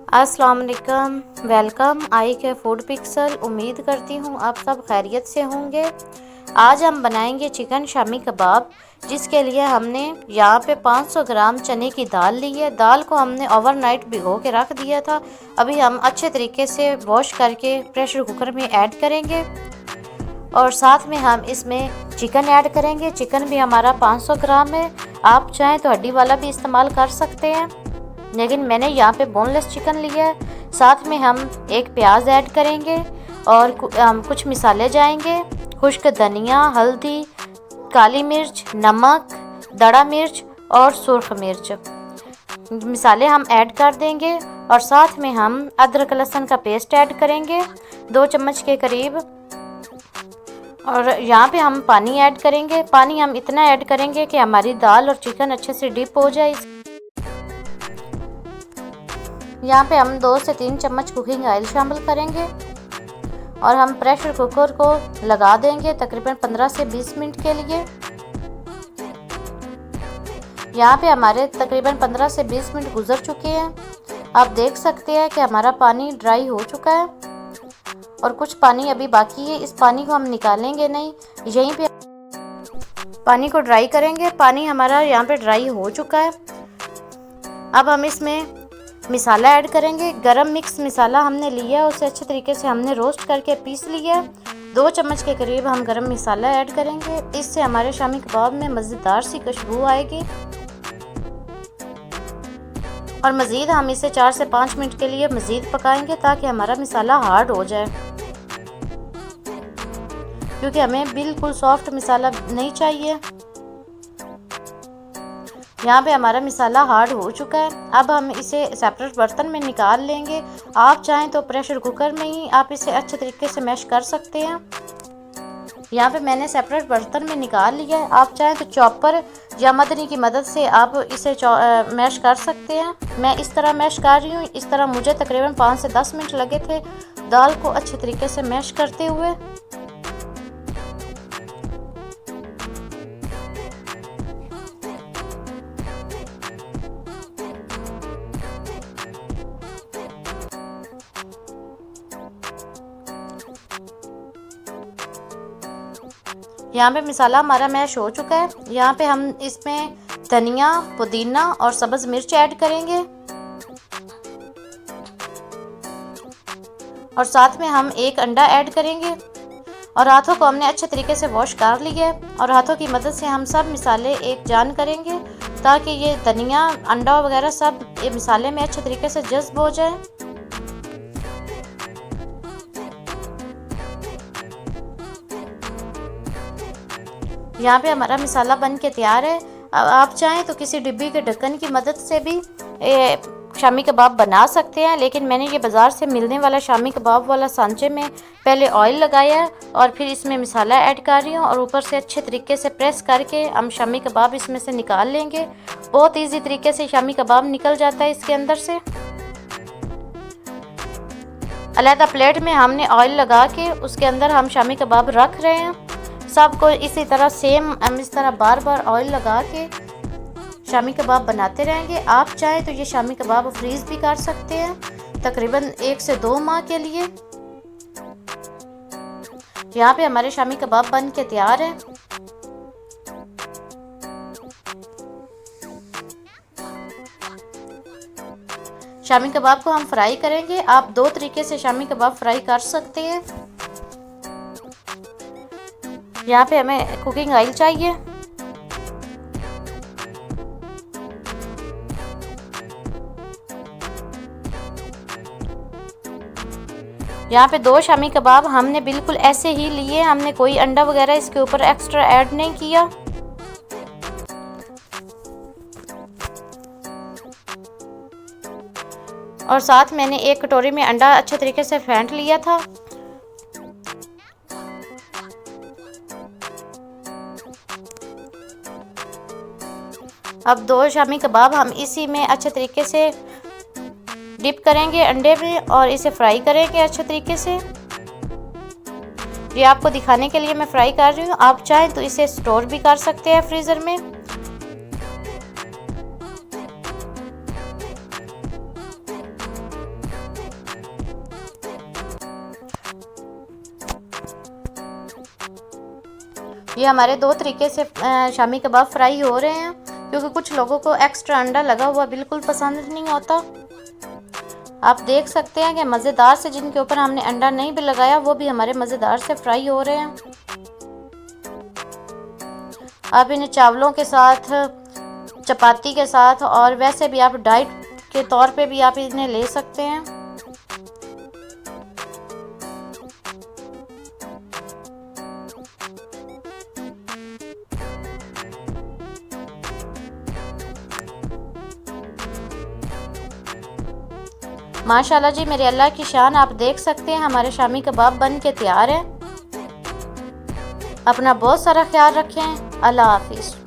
अस्सलाम वालेकुम, वेलकम आई के फूड पिक्सल। उम्मीद करती हूँ आप सब खैरियत से होंगे। आज हम बनाएंगे चिकन शामी कबाब, जिसके लिए हमने यहाँ पे 500 ग्राम चने की दाल ली है। दाल को हमने ओवरनाइट भिगो के रख दिया था। अभी हम अच्छे तरीके से वॉश करके प्रेशर कुकर में ऐड करेंगे और साथ में हम इसमें चिकन ऐड करेंगे। चिकन भी हमारा 500 ग्राम है। आप चाहें तो हड्डी वाला भी इस्तेमाल कर सकते हैं, लेकिन मैंने यहाँ पे बोनलेस चिकन लिया है। साथ में हम एक प्याज ऐड करेंगे और कुछ मिसाले जाएंगे, खुश्क धनिया, हल्दी, काली मिर्च, नमक, दड़ा मिर्च और सुर्ख मिर्च। मिसाले हम ऐड कर देंगे और साथ में हम अदरक लहसुन का पेस्ट ऐड करेंगे 2 चम्मच के करीब। और यहाँ पे हम पानी ऐड करेंगे। पानी हम इतना ऐड करेंगे कि हमारी दाल और चिकन अच्छे से डिप हो जाए। यहाँ पे हम 2 से 3 चम्मच कुकिंग ऑयल शामिल करेंगे और हम प्रेशर कुकर को लगा देंगे तकरीबन 15 से 20 मिनट के लिए। यहाँ पे हमारे तकरीबन 15 से 20 मिनट गुजर चुके हैं। आप देख सकते हैं कि हमारा पानी ड्राई हो चुका है और कुछ पानी अभी बाकी है। इस पानी को हम निकालेंगे नहीं, यहीं पे पानी को ड्राई करेंगे। पानी हमारा यहाँ पे ड्राई हो चुका है। अब हम इसमें मिसाला ऐड करेंगे। गरम मिक्स मिसाला हमने लिया है, उसे अच्छे तरीके से हमने रोस्ट करके पीस लिया है। 2 चम्मच के करीब हम गरम मसाला ऐड करेंगे। इससे हमारे शामी कबाब में मज़ेदार सी खुशबू आएगी। और मज़ीद हम इसे 4 से 5 मिनट के लिए मज़ीद पकाएंगे ताकि हमारा मसाला हार्ड हो जाए, क्योंकि हमें बिल्कुल सॉफ्ट मसाला नहीं चाहिए। यहाँ पे हमारा मसाला हार्ड हो चुका है। अब हम इसे सेपरेट बर्तन में निकाल लेंगे। आप चाहें तो प्रेशर कुकर में ही आप इसे अच्छे तरीके से मैश कर सकते हैं। यहाँ पे मैंने सेपरेट बर्तन में निकाल लिया है। आप चाहें तो चॉपर या मदनी की मदद से आप इसे मैश कर सकते हैं। मैं इस तरह मैश कर रही हूँ। इस तरह मुझे तकरीबन 5 से 10 मिनट लगे थे दाल को अच्छे तरीके से मैश करते हुए। यहाँ पे मसाला हमारा मैश हो चुका है। यहाँ पे हम इसमें धनिया, पुदीना और सब्ज़ मिर्च ऐड करेंगे और साथ में हम एक अंडा ऐड करेंगे। और हाथों को हमने अच्छे तरीके से वॉश कर लिया है और हाथों की मदद से हम सब मिसाले एक जान करेंगे ताकि ये धनिया, अंडा वगैरह सब ये मिसाले में अच्छे तरीके से जज्ब हो जाए। यहाँ पे हमारा मसाला बन के तैयार है। अब आप चाहें तो किसी डिब्बी के ढक्कन की मदद से भी शामी कबाब बना सकते हैं, लेकिन मैंने ये बाज़ार से मिलने वाला शामी कबाब वाला सांचे में पहले ऑयल लगाया है और फिर इसमें मसाला ऐड कर रही हूँ और ऊपर से अच्छे तरीके से प्रेस करके हम शामी कबाब इसमें से निकाल लेंगे। बहुत ईजी तरीके से शामी कबाब निकल जाता है इसके अंदर से। अलहदा प्लेट में हमने ऑयल लगा के उसके अंदर हम शामी कबाब रख रहे हैं। सबको इसी तरह सेम हम इस तरह बार बार ऑयल लगा के शामी कबाब बनाते रहेंगे। आप चाहें तो ये शामी कबाब फ्रीज़ भी कर सकते हैं तकरीबन 1 से 2 माह के लिए। यहाँ पे हमारे शामी कबाब बन के तैयार है। शामी कबाब को हम फ्राई करेंगे। आप 2 तरीके से शामी कबाब फ्राई कर सकते हैं। यहाँ पे हमें कुकिंग ऑयल चाहिए। यहाँ पे 2 शामी कबाब हमने बिल्कुल ऐसे ही लिए, हमने कोई अंडा वगैरह इसके ऊपर एक्स्ट्रा ऐड नहीं किया। और साथ मैंने एक कटोरी में अंडा अच्छे तरीके से फेंट लिया था। अब 2 शामी कबाब हम इसी में अच्छे तरीके से डिप करेंगे अंडे में और इसे फ्राई करेंगे अच्छे तरीके से। ये आपको दिखाने के लिए मैं फ्राई कर रही हूँ। आप चाहें तो इसे स्टोर भी कर सकते हैं फ्रीज़र में। ये हमारे दो तरीके से शामी कबाब फ्राई हो रहे हैं, क्योंकि कुछ लोगों को एक्स्ट्रा अंडा लगा हुआ बिल्कुल पसंद नहीं होता। आप देख सकते हैं कि मज़ेदार से जिनके ऊपर हमने अंडा नहीं भी लगाया वो भी हमारे मज़ेदार से फ्राई हो रहे हैं। आप इन्हें चावलों के साथ, चपाती के साथ और वैसे भी आप डाइट के तौर पे भी आप इन्हें ले सकते हैं। माशाल्लाह जी, मेरे अल्लाह की शान। आप देख सकते हैं हमारे शामी कबाब बन के तैयार हैं। अपना बहुत सारा ख्याल रखें। अल्लाह हाफिज़।